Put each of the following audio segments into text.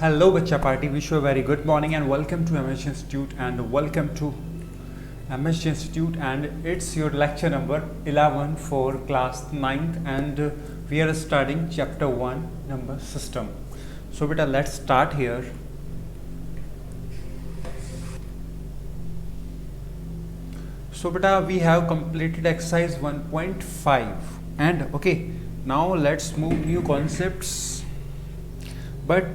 Hello, Bacha Party. Wish you a very good morning and welcome to MSG Institute and it's your lecture number 11 for class 9th and we are studying chapter 1 number system. So beta, let's start here. So beta, we have completed exercise 1.5 and okay, now let's move new concepts, but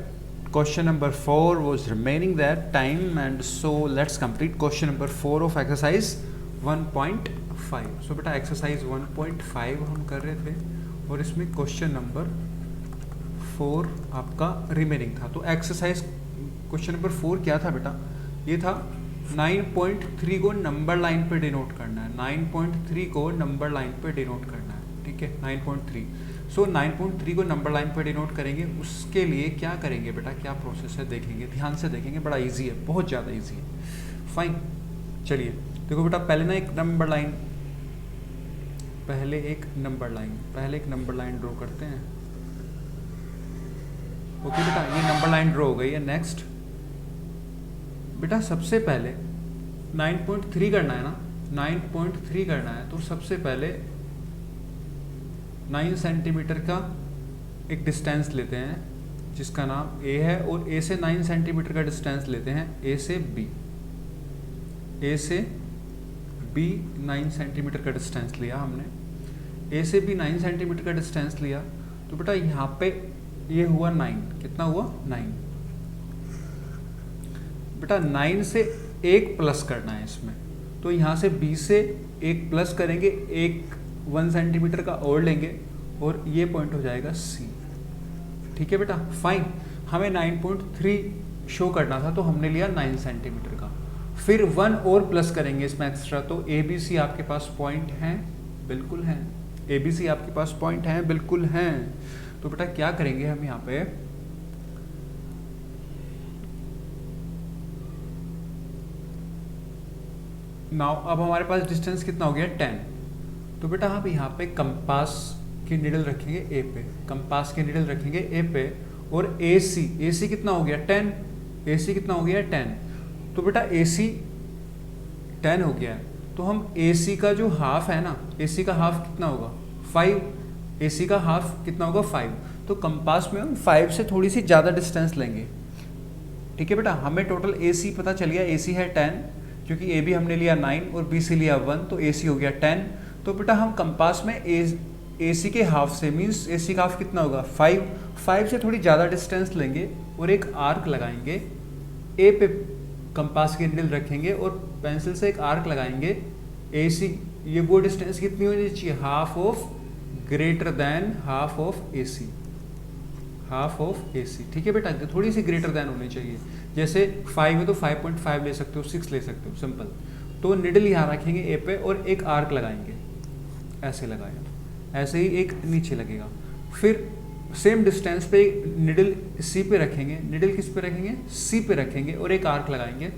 question number 4 was remaining that time, and so let's complete question number 4 of exercise 1.5. so बेटा exercise 1.5 हम कर रहे थे और इसमें question number 4 आपका remaining था. तो exercise question number 4 क्या था बेटा? ये था 9.3 को नंबर लाइन पे डिनोट करना है. 9.3 को नंबर लाइन पे डिनोट करना है. ठीक है, 9.3. सो 9.3 को नंबर लाइन पर डिनोट करेंगे. उसके लिए क्या करेंगे बेटा, क्या प्रोसेस है देखेंगे, ध्यान से देखेंगे. बड़ा इजी है, बहुत ज़्यादा इजी है. फाइन, चलिए देखो बेटा, पहले एक नंबर लाइन ड्रॉ करते हैं. ओके बेटा, ये नंबर लाइन ड्रॉ हो गई है. नेक्स्ट बेटा, सबसे पहले 9.3 करना है ना, 9.3 करना है तो सबसे पहले 9 सेंटीमीटर का एक डिस्टेंस लेते हैं जिसका नाम ए है, और ए से 9 सेंटीमीटर का डिस्टेंस लेते हैं ए से बी 9 सेंटीमीटर का डिस्टेंस लिया हमने. ए से बी 9 सेंटीमीटर का डिस्टेंस लिया तो बेटा यहाँ पे ये हुआ 9. कितना हुआ? 9. बेटा 9 से एक प्लस करना है इसमें, तो यहाँ से बी से एक प्लस करेंगे, एक 1 सेंटीमीटर का और लेंगे और ये पॉइंट हो जाएगा सी. ठीक है बेटा, फाइन. हमें 9.3 शो करना था तो हमने लिया 9 सेंटीमीटर का. फिर 1 और प्लस करेंगे इसमें एक्स्ट्रा, तो ए बी सी आपके पास पॉइंट हैं, बिल्कुल हैं. ए बी सी आपके पास पॉइंट हैं, बिल्कुल हैं. तो बेटा क्या करेंगे हम यहाँ पे, नाउ अब हमारे पास डिस्टेंस कितना हो गया? 10. तो बेटा हम यहाँ पे कंपास की निडल रखेंगे ए पे, कंपास की निडल रखेंगे ए पे, और ए सी कितना हो गया? 10. ए सी कितना हो गया? 10. तो बेटा ए सी 10 हो गया है, तो हम ए सी का जो हाफ है ना, ए सी का हाफ कितना होगा? 5. ए सी का हाफ कितना होगा? 5. तो कंपास में हम 5 से थोड़ी सी ज़्यादा डिस्टेंस लेंगे. ठीक है बेटा, हमें टोटल ए सी पता चल गया. ए सी है 10, क्योंकि ए बी हमने लिया 9 और बी सी लिया 1, तो ए सी हो गया 10. तो बेटा हम कंपास में ए सी के हाफ से, मीन्स ए सी का हाफ कितना होगा? 5 से थोड़ी ज़्यादा डिस्टेंस लेंगे और एक आर्क लगाएंगे. ए पे कंपास की निडल रखेंगे और पेंसिल से एक आर्क लगाएंगे. ए सी, ये वो डिस्टेंस कितनी होनी चाहिए? Half of, greater than half of A C, half of A C. ठीक है बेटा, थोड़ी सी ग्रेटर देन होनी चाहिए. जैसे 5 है तो 5.5 ले सकते हो, 6 ले सकते हो, सिंपल. तो निडल यहाँ रखेंगे ए पे और एक आर्क लगाएंगे, ऐसे लगाया, ऐसे ही एक नीचे लगेगा. फिर सेम डिस्टेंस पे निडल सी पे रखेंगे. निडल किस पे रखेंगे? सी पे रखेंगे और एक आर्क लगाएंगे.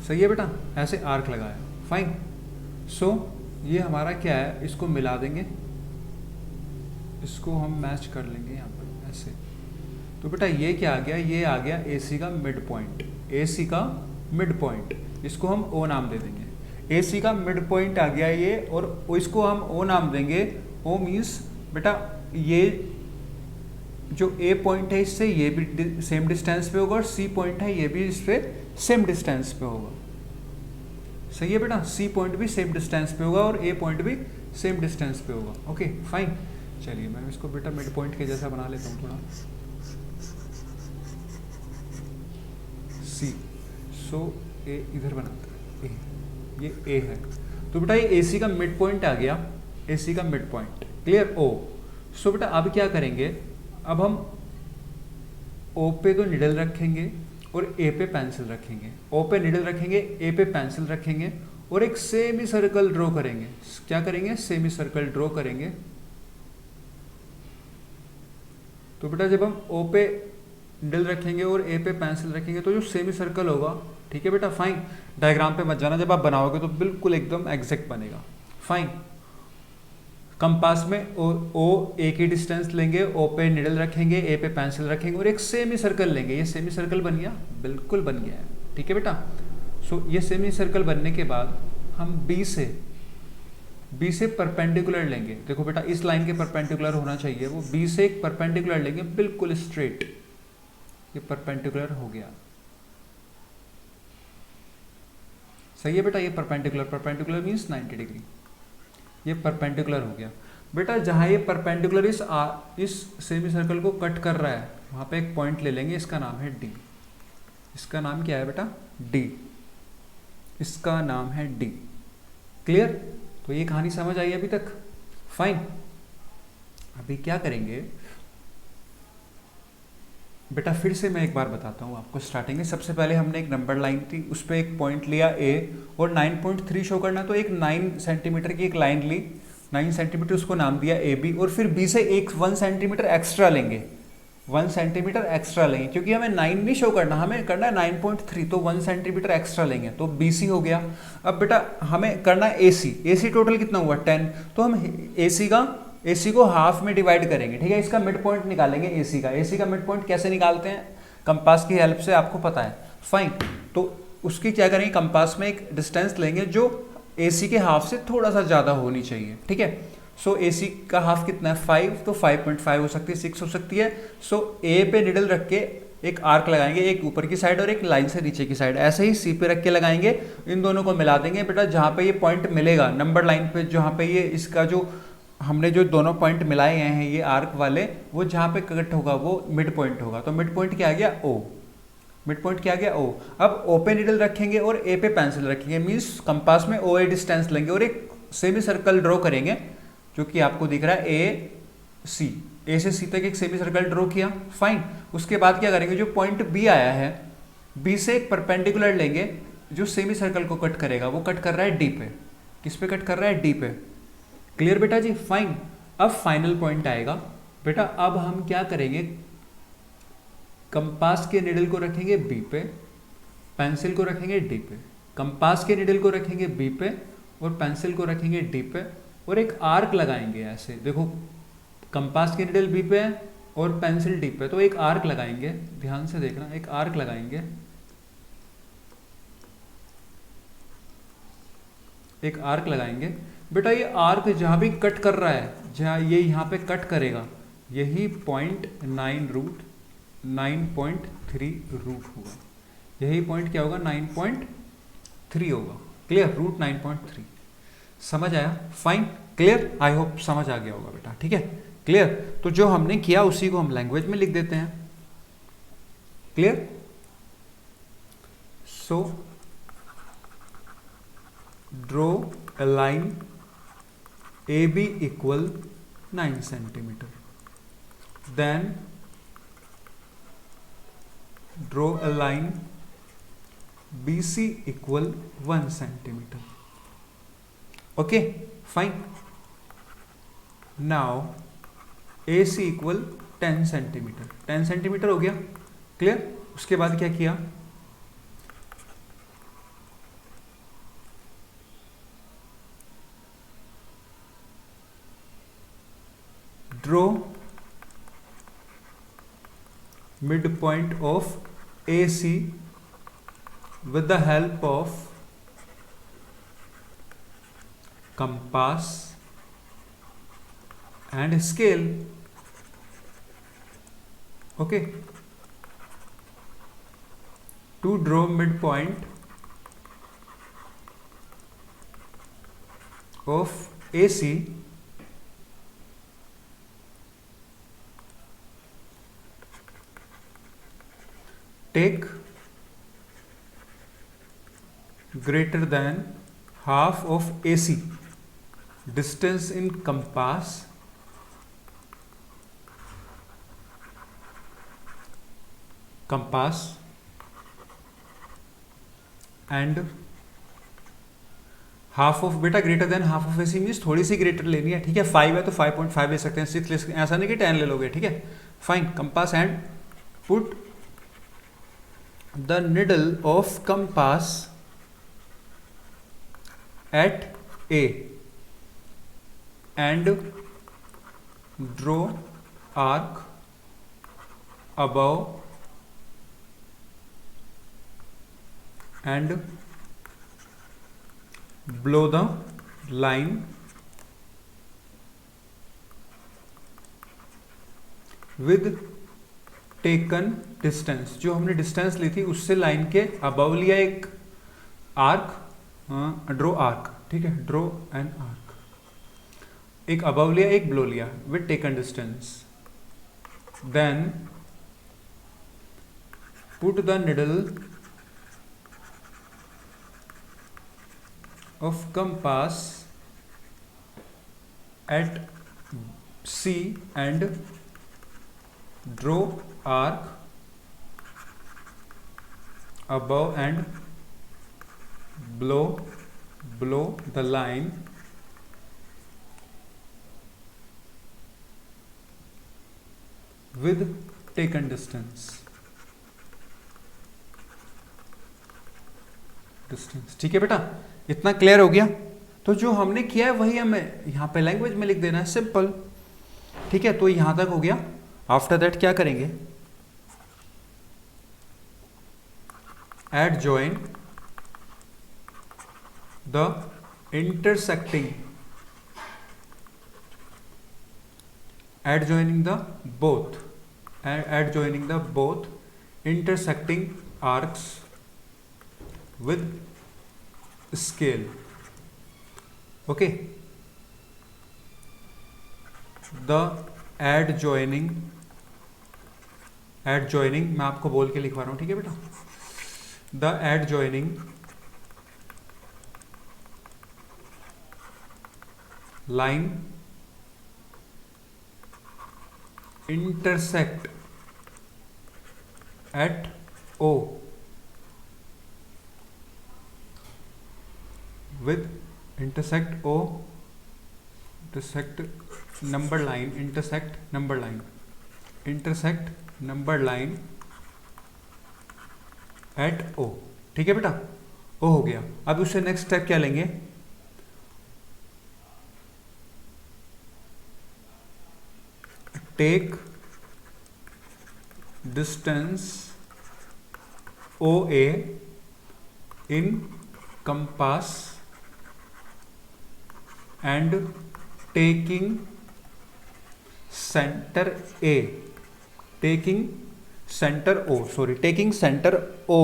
सही है बेटा, ऐसे आर्क लगाया. फाइन. सो ये हमारा क्या है, इसको मिला देंगे, इसको हम मैच कर लेंगे यहाँ पर ऐसे. तो बेटा ये क्या आ गया? ये आ गया ए सी का मिड पॉइंट. ए सी का मिड पॉइंट, इसको हम ओ नाम दे देंगे. ए सी का मिड पॉइंट आ गया ये, और इसको हम ओ नाम देंगे. ओ मीन्स बेटा ये जो ए पॉइंट है इससे ये भी सेम डिस्टेंस पे होगा, और सी पॉइंट है ये भी इससे सेम डिस्टेंस पे होगा. सही है बेटा, सी पॉइंट भी सेम डिस्टेंस पे होगा और ए पॉइंट भी सेम डिस्टेंस पे होगा. Okay fine. चलिए मैं इसको बेटा मिड पॉइंट के जैसा बना लेता हूँ थोड़ा. सी, सो ए इधर बनाते हैं, ये ए है. तो बेटा ये ए सी का मिड पॉइंट आ गया, ए सी का मिड पॉइंट. क्लियर? ओ. सो बेटा अब क्या करेंगे, अब हम ओ पे तो निडल रखेंगे और ए पे पेंसिल रखेंगे. ओ पे निडल रखेंगे, ए पे पेंसिल रखेंगे और एक सेमी सर्कल ड्रॉ करेंगे. क्या करेंगे? सेमी सर्कल ड्रॉ करेंगे. तो बेटा जब हम ओ पे निडल रखेंगे और ए पे पेंसिल रखेंगे तो जो सेमी सर्कल होगा, ठीक है बेटा, फाइन. डायग्राम पे मत जाना, जब आप बनाओगे तो बिल्कुल एकदम एग्जैक्ट बनेगा. फाइन. कंपास में ओ ए की डिस्टेंस लेंगे, ओ पे निडल रखेंगे, ए पे पेंसिल रखेंगे और एक सेमी सर्कल लेंगे। ये सेमी सर्कल बन गया, बिल्कुल बन गया है, ठीक है बेटा। सो ये सेमी सर्कल बनने के बाद हम बी से परपेंडिकुलर लेंगे। देखो बेटा इस लाइन के परपेंडिकुलर होना चाहिए, वो बी से एक परपेंडिकुलर लेंगे बिल्कुल स्ट्रेट। ये परपेंडिकुलर हो गया, सही है बेटा। ये परपेंडिकुलर मीन्स 90 डिग्री, ये परपेंडिकुलर हो गया बेटा। जहां ये परपेंडिकुलर इस सेमी सर्कल को कट कर रहा है वहां पे एक पॉइंट ले लेंगे, इसका नाम है डी। इसका नाम क्या है बेटा? डी। इसका नाम है डी। क्लियर? तो ये कहानी समझ आई अभी तक? फाइन। अभी क्या करेंगे बेटा, फिर से मैं एक बार बताता हूँ आपको। स्टार्टिंग में सबसे पहले हमने एक नंबर लाइन थी, उस पर एक पॉइंट लिया ए और 9.3 शो करना, तो एक 9 सेंटीमीटर की एक लाइन ली, 9 सेंटीमीटर, उसको नाम दिया ए बी। और फिर बी से एक 1 सेंटीमीटर एक्स्ट्रा लेंगे, 1 सेंटीमीटर एक्स्ट्रा लेंगे, क्योंकि हमें 9 नहीं शो करना, हमें करना है 9.3, तो 1 सेंटीमीटर एक्स्ट्रा लेंगे, तो बी सी हो गया। अब बेटा हमें करना है ए सी टोटल कितना हुआ 10, तो हम ए सी को हाफ में डिवाइड करेंगे, ठीक है। इसका मिड पॉइंट निकालेंगे ए सी का मिड पॉइंट कैसे निकालते हैं? कंपास की हेल्प से, आपको पता है। फाइन। तो उसकी क्या करेंगे, कंपास में एक डिस्टेंस लेंगे जो ए सी के हाफ से थोड़ा सा ज़्यादा होनी चाहिए, ठीक है। सो ए सी का हाफ कितना है 5, तो 5.5 हो सकती है, 6 हो सकती है। सो ए पे निडल रख के एक आर्क लगाएंगे, एक ऊपर की साइड और एक लाइन से नीचे की साइड। ऐसे ही सी पे रख के लगाएंगे, इन दोनों को मिला देंगे बेटा। जहाँ पे ये पॉइंट मिलेगा नंबर लाइन पे, जहाँ पे ये इसका जो हमने जो दोनों पॉइंट मिलाए गए हैं ये आर्क वाले, वो जहाँ पे कट होगा वो मिड पॉइंट होगा। तो मिड पॉइंट क्या आ गया? ओ। मिड पॉइंट क्या आ गया? ओ। अब ओ पे निडल रखेंगे और ए पे पेंसिल रखेंगे, मीन्स कंपास में ओ ए डिस्टेंस लेंगे और एक सेमी सर्कल ड्रॉ करेंगे, जो कि आपको दिख रहा है ए से सी तक एक सेमी सर्कल ड्रॉ किया। फाइन। उसके बाद क्या करेंगे, जो पॉइंट बी आया है, बी से एक परपेंडिकुलर लेंगे जो सेमी सर्कल को कट करेगा, वो कट कर रहा है डी पे। किस पे कट कर रहा है? डी पे। क्लियर बेटा जी? फाइन। अब फाइनल पॉइंट आएगा बेटा। अब हम क्या करेंगे, कंपास के निडल को रखेंगे बी पे, पेंसिल को रखेंगे डी पे। कंपास के निडल को रखेंगे बी पे और पेंसिल को रखेंगे डी पे, और एक आर्क लगाएंगे ऐसे। देखो कंपास के निडल बी पे और पेंसिल डी पे, तो एक आर्क लगाएंगे, ध्यान से देखना, एक आर्क लगाएंगे, एक आर्क लगाएंगे बेटा। ये आर्क जहाँ भी कट कर रहा है, जहाँ ये यहाँ पे कट करेगा, यही पॉइंट 9.3 रूट होगा। यही पॉइंट क्या होगा? 9.3 होगा। क्लियर? रूट 9.3। समझ आया? फाइन। क्लियर? आई होप समझ आ गया होगा बेटा, ठीक है। क्लियर? तो जो हमने किया उसी को हम लैंग्वेज में लिख देते हैं। Clear? So draw a line AB equal 9 centimeter. Then draw a line BC equal 1 centimeter. Okay, fine. Now AC equal 10 centimeter. 10 centimeter हो गया। क्लियर? उसके बाद क्या किया, draw midpoint of AC with the help of compass and scale. Okay, to draw midpoint of AC, take greater than half of AC distance in compass and half of, बेटा greater than half of AC means थोड़ी सी greater लेनी है, ठीक है। 5 है तो 5.5 ले सकते हैं, 6 ले सकते हैं, ऐसा नहीं कि 10 ले लोगे, ठीक है। Fine. Compass and put the needle of compass at A and draw arc above and below the line with taken distance। जो हमने डिस्टेंस ली थी उससे लाइन के अबव लिया एक आर्क, ड्रो आर्क, ठीक है, ड्रो एन आर्क, एक अबव लिया एक बिलो लिया with taken distance, then put the needle of compass at C and draw arc above and below the line with taken distance। ठीक है बेटा, इतना क्लियर हो गया। तो जो हमने किया है वही हमें यहाँ पे लैंग्वेज में लिख देना है, सिंपल, ठीक है। तो यहां तक हो गया। आफ्टर दैट क्या करेंगे, and join the intersecting, and joining the both, and joining the both intersecting arcs with scale, okay। the adjoining मैं आपको बोल के लिखवा रहा हूं, ठीक है बेटा। the adjoining line intersect at O with intersect O, intersect number line, intersect number line, intersect number line at O, ठीक है बेटा। O हो गया। अब उससे नेक्स्ट स्टेप क्या लेंगे, take distance OA in compass and taking center A, taking center O, taking center O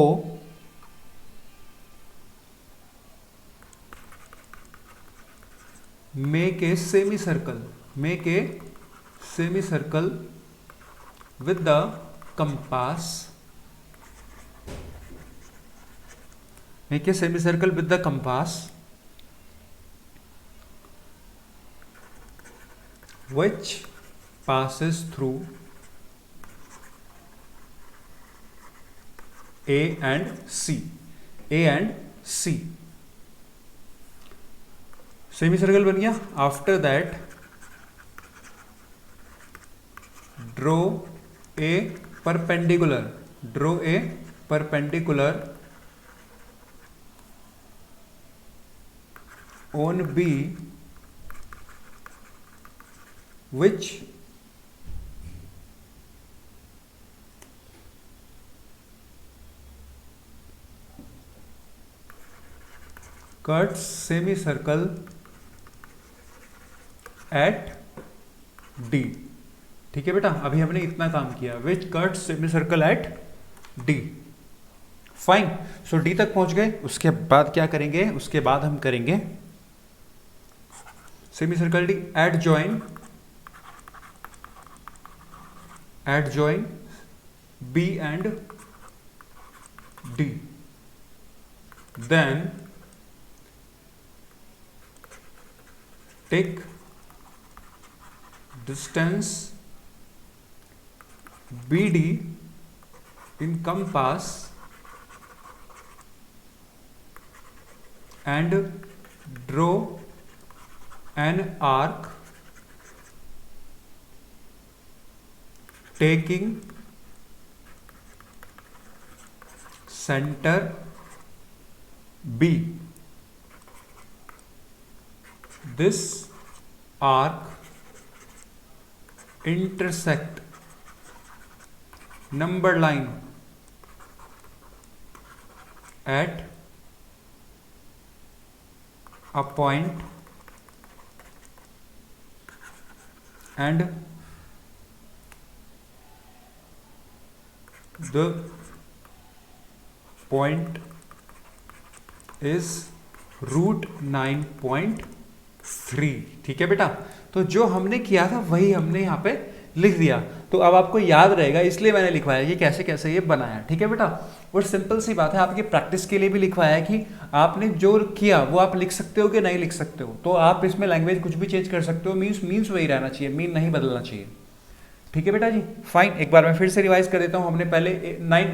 make a semicircle with the compass, make a semicircle with the compass which passes through A and C, semicircle बन गया। After that draw a perpendicular on B which cuts semicircle at D, ठीक है बेटा। अभी हमने इतना काम किया, which cuts semicircle at D, fine. So D तक पहुंच गए। उसके बाद क्या करेंगे, उसके बाद हम करेंगे semicircle D, and join B and D, then take distance B D इन compass and draw an arc taking center B. This arc intersect number line at a point and the point is root 9.3। ठीक है बेटा, तो जो हमने किया था वही हमने यहाँ पे लिख दिया, तो अब आपको याद रहेगा इसलिए मैंने लिखवाया कि कैसे कैसे ये बनाया। ठीक है बेटा, और सिंपल सी बात है, आपकी प्रैक्टिस के लिए भी लिखवाया है कि आपने जो किया वो आप लिख सकते हो कि नहीं लिख सकते हो, तो आप इसमें लैंग्वेज कुछ भी चेंज कर सकते हो, मीन्स वही रहना चाहिए, मीन नहीं बदलना चाहिए। ठीक है बेटा जी, फाइन। एक बार मैं फिर से रिवाइज कर देता हूँ। हमने पहले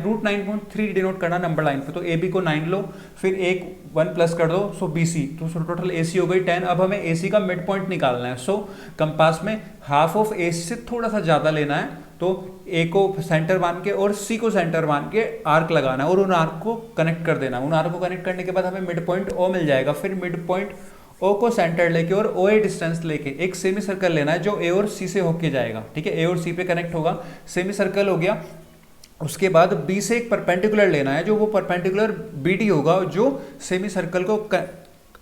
रूट 9.3 डिनोट करना नंबर लाइन पे, तो ए बी को 9 लो, फिर एक 1 प्लस कर दो, सो बी सी, तो टोटल ए सी हो गई 10। अब हमें ए सी का मिड पॉइंट निकालना है, सो कंपास में हाफ ऑफ ए सी से थोड़ा सा ज़्यादा लेना है, तो ए को सेंटर मान के और सी को सेंटर मान के आर्क लगाना है और उन आर्क को कनेक्ट कर देना। उन आर्क को कनेक्ट करने के बाद हमें मिड पॉइंट ओ मिल जाएगा, फिर मिड पॉइंट ओ को सेंटर लेके और ओ ए डिस्टेंस लेके एक सेमी सर्कल लेना है जो ए और सी से होके जाएगा। ठीक है, ए और सी पे कनेक्ट होगा, सेमी सर्कल हो गया। उसके बाद बी से एक परपेंडिकुलर लेना है, जो वो परपेंडिकुलर बी डी होगा जो सेमी सर्कल को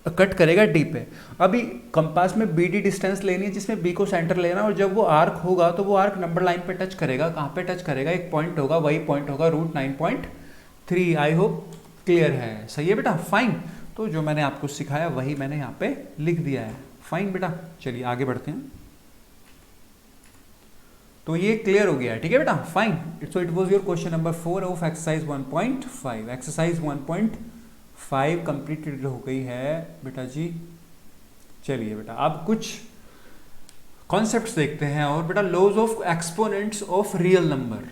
कट करेगा डी पे। अभी कंपास में बी डी डिस्टेंस लेनी है जिसमें बी को सेंटर लेना है, और जब वो आर्क होगा तो वो आर्क नंबर लाइन पे टच करेगा। कहाँ पे टच करेगा? एक पॉइंट होगा, वही पॉइंट होगा रूट 9.3। आई होप क्लियर है। सही है बेटा, फाइन। तो जो मैंने आपको सिखाया वही मैंने यहाँ पे लिख दिया है। फाइन बेटा, चलिए आगे बढ़ते हैं। तो ये क्लियर हो गया है। ठीक है बेटा, fine. So it was your question number 4 of exercise 1.5। Exercise 1.5 completed हो गई है बेटा जी। चलिए बेटा, अब कुछ कॉन्सेप्ट्स देखते हैं। और बेटा, laws of exponents of real number.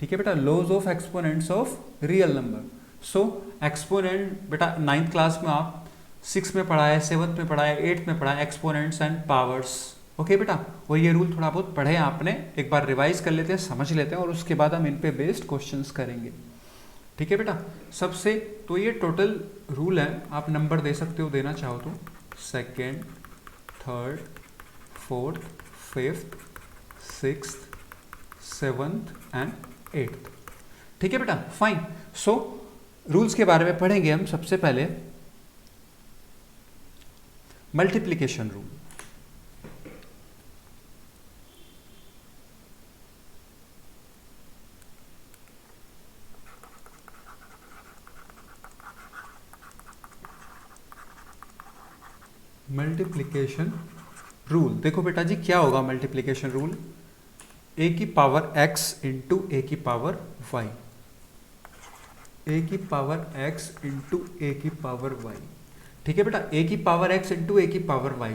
ठीक है बेटा, laws of exponents of real number. So exponent बेटा 9th क्लास में आप 6 में पढ़ा है, 7th में पढ़ा है, 8th में पढ़ा है, एक्सपोनेंट्स एंड पावर्स। ओके बेटा, और ये रूल थोड़ा बहुत पढ़े आपने, एक बार रिवाइज कर लेते हैं, समझ लेते हैं, और उसके बाद हम इन पे बेस्ड क्वेश्चंस करेंगे। ठीक है बेटा, सबसे तो ये टोटल रूल है, आप नंबर दे सकते हो, देना चाहो तो 2nd, 3rd, 4th, 5th, 6th, 7th and 8th। ठीक है बेटा, फाइन। सो रूल्स के बारे में पढ़ेंगे हम। सबसे पहले मल्टीप्लिकेशन रूल। मल्टीप्लिकेशन रूल देखो बेटा जी, क्या होगा मल्टीप्लिकेशन रूल? ए की पावर x इंटू ए की पावर y, ए की पावर x इंटू ए की पावर y। ठीक है बेटा, ए की पावर x इंटू ए की पावर y।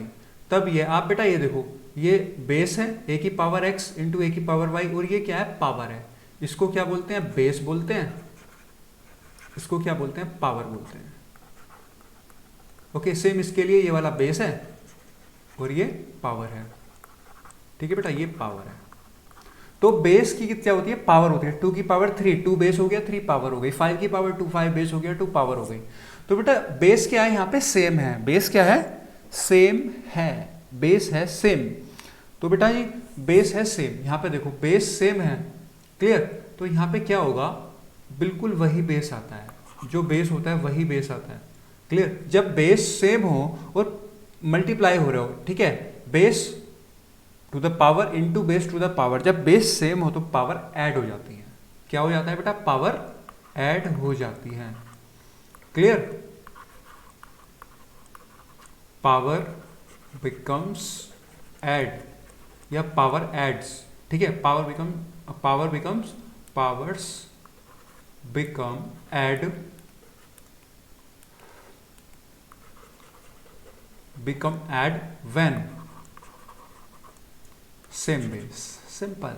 तब ये आप बेटा ये देखो, ये बेस है ए की पावर x इंटू ए की पावर y, और ये क्या है? पावर है। इसको क्या बोलते हैं? बेस बोलते हैं। इसको क्या बोलते हैं? पावर बोलते हैं। ओके, सेम इसके लिए ये वाला बेस है और ये पावर है। ठीक है बेटा, ये पावर है। तो बेस की क्या होती है? पावर होती है। 2 की पावर 3, 2 बेस हो गया, 3 पावर हो गई। 5 की पावर 2, 5 बेस हो गया, 2 पावर हो गई। तो बेटा बेस क्या है? यहाँ पे सेम है। बेस क्या है? सेम है। बेस है सेम। तो बेटा ये बेस है सेम। यहाँ पे देखो बेस सेम है, क्लियर? तो यहाँ पे क्या होगा? बिल्कुल वही बेस आता है, जो बेस होता है वही बेस आता है, क्लियर? जब बेस सेम हो और मल्टीप्लाई हो रहे हो, ठीक है, base to the power into base to the power, जब बेस सेम हो तो पावर ऐड हो जाती है। क्या हो जाता है बेटा? पावर ऐड हो जाती है, क्लियर? पावर बिकम्स ऐड या पावर एड्स। ठीक है, powers become add, become add when same base. Simple,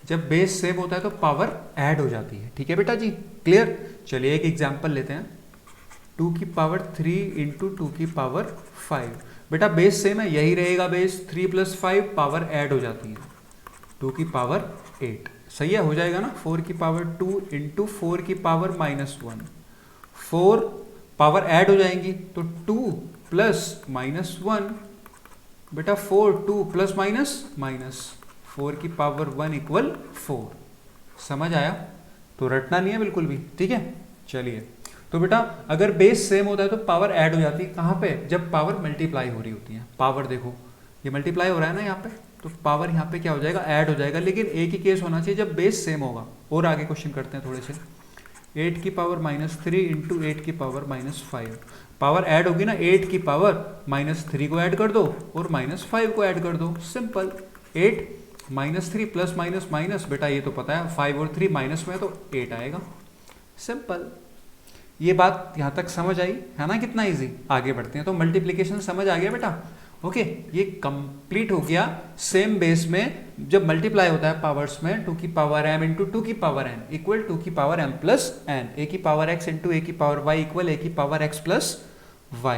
जब बेस सेम होता है तो पावर ऐड हो जाती है। ठीक है बेटा जी, क्लियर? चलिए एक एग्जांपल लेते हैं। 2 की पावर 3 इंटू 2 की पावर 5। बेटा बेस सेम है, यही रहेगा बेस। 3 + 5 पावर ऐड हो जाती है, 2 की पावर 8। सही है, हो जाएगा ना? 4 की पावर 2 इंटू 4 की पावर -1, 4 पावर ऐड हो जाएंगी तो 2 + -1 बेटा 4 2 प्लस माइनस माइनस 4 की पावर 1 इक्वल 4। समझ आया? तो रटना नहीं है बिल्कुल भी, ठीक है। चलिए, तो बेटा अगर बेस सेम होता है तो पावर ऐड हो जाती है कहाँ पे? जब पावर मल्टीप्लाई हो रही होती है। पावर देखो ये मल्टीप्लाई हो रहा है ना यहाँ पे, तो पावर यहाँ पे क्या हो जाएगा? ऐड हो जाएगा। लेकिन एक ही केस होना चाहिए जब बेस सेम होगा। और आगे क्वेश्चन करते हैं थोड़े से। 8 की पावर -3 इंटू 8 की पावर -5, पावर ऐड होगी ना, 8 की पावर -3 को ऐड कर दो और -5 को ऐड कर दो, सिंपल। 8 -3 प्लस माइनस माइनस, बेटा ये तो पता है 5 और 3 माइनस में तो 8 आएगा, सिंपल। ये बात यहाँ तक समझ आई है ना? कितना इजी। आगे बढ़ते हैं, तो मल्टीप्लीकेशन समझ आ गया बेटा? ओके, ये कंप्लीट हो गया। सेम बेस में जब मल्टीप्लाई होता है पावर्स में, 2 की पावर m इंटू 2 की पावर n इक्वल 2 की power m plus n, a की पावर x इंटू a की पावर y इक्वल a की पावर x प्लस y।